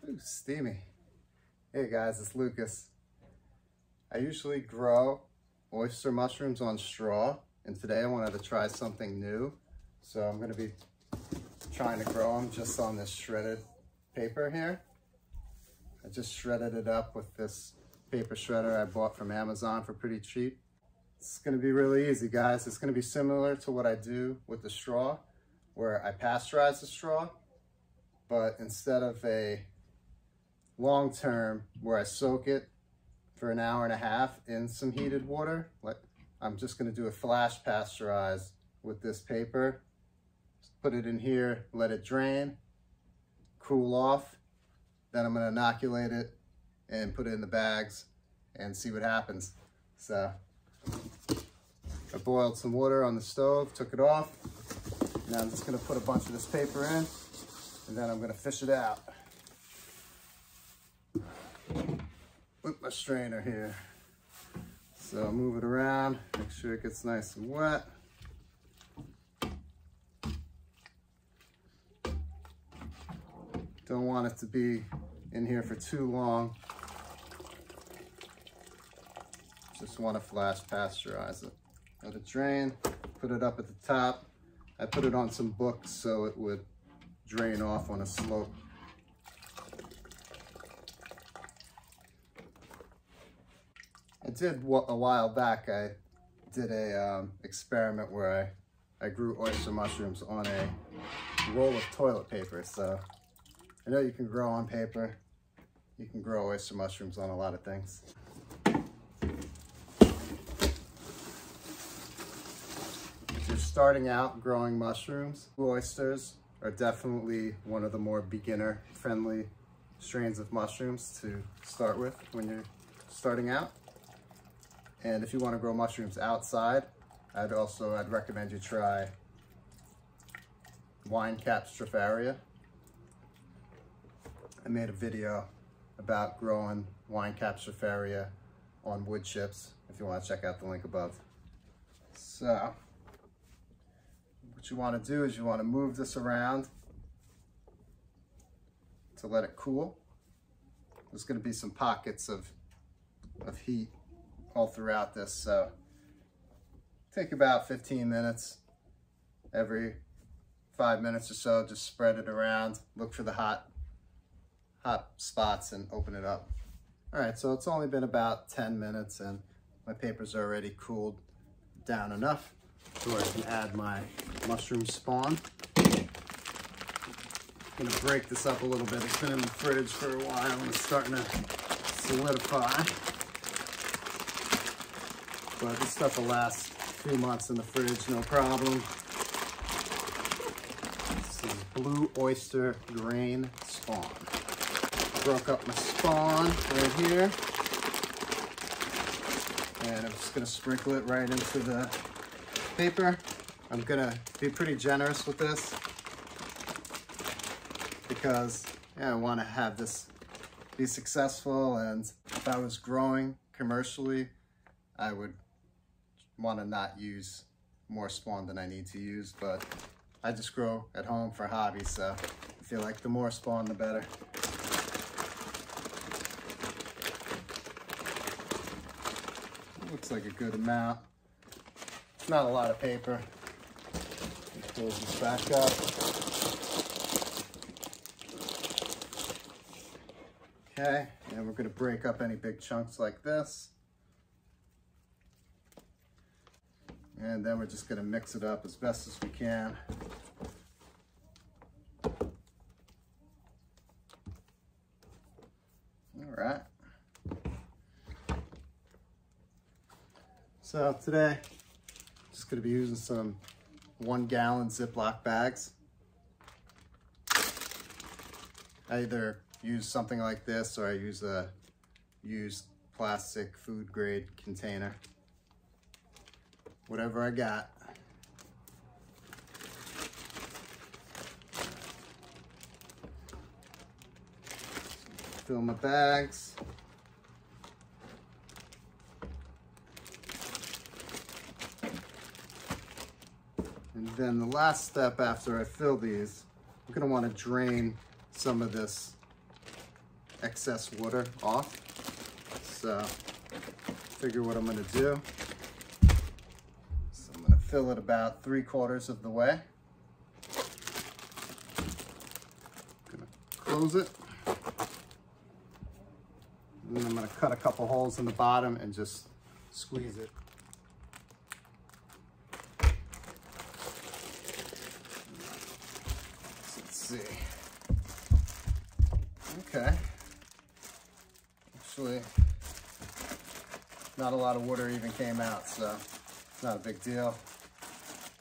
Ooh, steamy. Hey guys, it's Lucas. I usually grow oyster mushrooms on straw, and today I wanted to try something new. So I'm going to be trying to grow them just on this shredded paper here. I just shredded it up with this paper shredder I bought from Amazon for pretty cheap. It's going to be really easy, guys. It's going to be similar to what I do with the straw, where I pasteurize the straw, but instead of a long term where I soak it for an hour and a half in some heated water, I'm just going to do a flash pasteurize with this paper. Just put it in here, let it drain, cool off. Then I'm going to inoculate it and put it in the bags and see what happens. So I boiled some water on the stove, took it off. Now I'm just going to put a bunch of this paper in, and then I'm going to fish it out with my strainer here. So I'll move it around, make sure it gets nice and wet. Don't want it to be in here for too long. Just want to flash pasteurize it. Let it drain, put it up at the top. I put it on some books so it would drain off on a slope. I did a while back, I did a experiment where I grew oyster mushrooms on a roll of toilet paper. So I know you can grow on paper. You can grow oyster mushrooms on a lot of things. If you're starting out growing mushrooms, oysters are definitely one of the more beginner-friendly strains of mushrooms to start with when you're starting out. And if you want to grow mushrooms outside, I'd recommend you try wine cap stropharia. I made a video about growing wine cap stropharia on wood chips, if you want to check out the link above. So what you want to do is you want to move this around to let it cool. There's going to be some pockets of heat all throughout this, so take about 15 minutes. Every 5 minutes or so, just spread it around, look for the hot spots and open it up. All right, so it's only been about 10 minutes and my paper's already cooled down enough so I can add my mushroom spawn. I'm gonna break this up a little bit. It's been in the fridge for a while and it's starting to solidify. But this stuff will last a few months in the fridge, no problem. This is blue oyster grain spawn. Broke up my spawn right here. And I'm just gonna sprinkle it right into the paper. I'm gonna be pretty generous with this because I wanna have this be successful, and if I was growing commercially, I would want to not use more spawn than I need to use, but I just grow at home for hobby, so I feel like the more spawn the better. Looks like a good amount. It's not a lot of paper. Close this back up. Okay, and we're going to break up any big chunks like this. And then we're just going to mix it up as best as we can. All right. So today, I'm just going to be using some 1 gallon ziplock bags. I either use something like this or I use a used plastic food grade container. Whatever I got. Fill my bags. And then the last step after I fill these, I'm going to want to drain some of this excess water off. So figure what I'm gonna do. So I'm gonna fill it about 3/4 of the way. Gonna close it. And then I'm gonna cut a couple holes in the bottom and just squeeze it. Let's see. Okay. Actually, not a lot of water even came out, so it's not a big deal.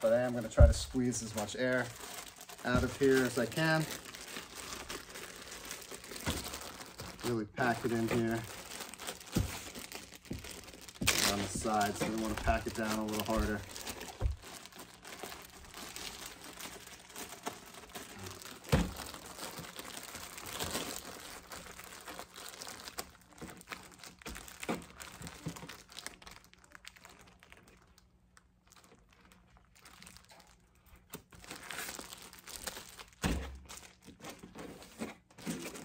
But I am going to try to squeeze as much air out of here as I can. Really pack it in here. On the sides, so I want to pack it down a little harder.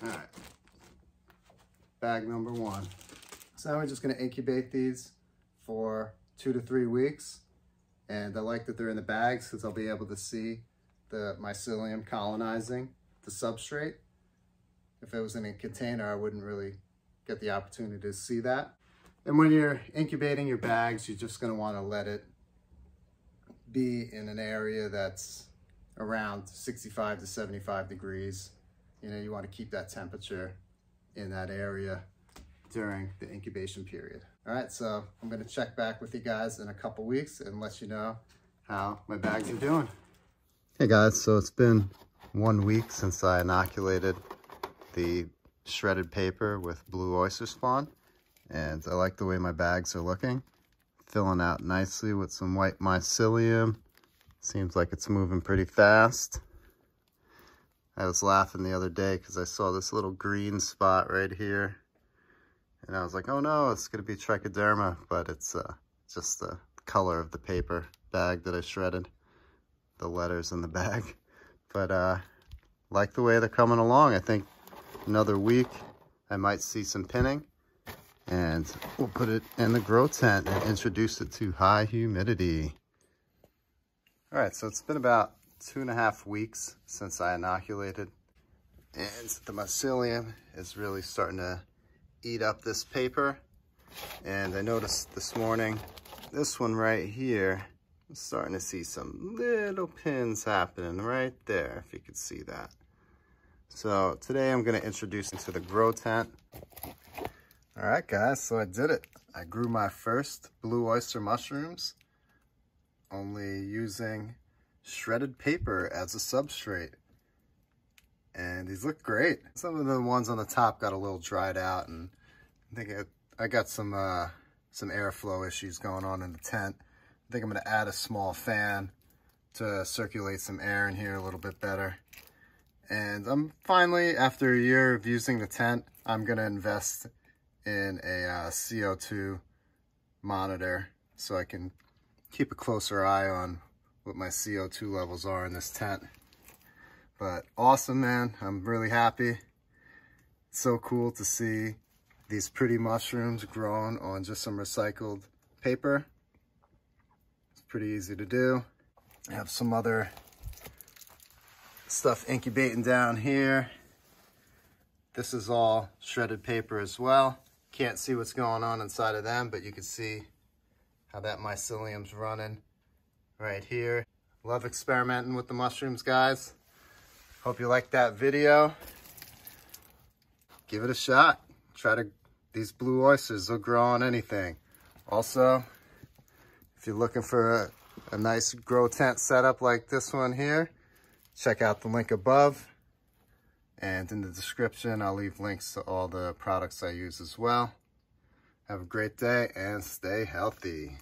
All right, bag number 1. So now we're just going to incubate these for 2 to 3 weeks. And I like that they're in the bags because I'll be able to see the mycelium colonizing the substrate. If it was in a container, I wouldn't really get the opportunity to see that. And when you're incubating your bags, you're just going to want to let it be in an area that's around 65 to 75 degrees. You know, you want to keep that temperature in that area during the incubation period. All right, so I'm gonna check back with you guys in a couple weeks and let you know how my bags are doing. Hey guys, so it's been 1 week since I inoculated the shredded paper with blue oyster spawn, and I like the way my bags are looking. Filling out nicely with some white mycelium. Seems like it's moving pretty fast. I was laughing the other day because I saw this little green spot right here. And I was like, oh no, it's going to be trichoderma, but it's just the color of the paper bag that I shredded, the letters in the bag. But like the way they're coming along. I think another week I might see some pinning, and we'll put it in the grow tent and introduce it to high humidity. All right, so it's been about 2.5 weeks since I inoculated, and the mycelium is really starting to eat up this paper. And I noticed this morning, this one right here, I'm starting to see some little pins happening right there, if you could see that. So today I'm going to introduce you to the grow tent. All right guys, so I did it. I grew my first blue oyster mushrooms only using shredded paper as a substrate. And these look great. Some of the ones on the top got a little dried out, and I think I got some airflow issues going on in the tent. I think I'm gonna add a small fan to circulate some air in here a little bit better. And I'm finally, after a year of using the tent, I'm gonna invest in a CO2 monitor so I can keep a closer eye on what my CO2 levels are in this tent. But awesome, man. I'm really happy. It's so cool to see these pretty mushrooms grown on just some recycled paper. It's pretty easy to do. I have some other stuff incubating down here. This is all shredded paper as well. Can't see what's going on inside of them, but you can see how that mycelium's running right here. Love experimenting with the mushrooms, guys. Hope you liked that video. Give it a shot. These blue oysters will grow on anything. Also, if you're looking for a nice grow tent setup like this one here, check out the link above. And in the description, I'll leave links to all the products I use as well. Have a great day and stay healthy.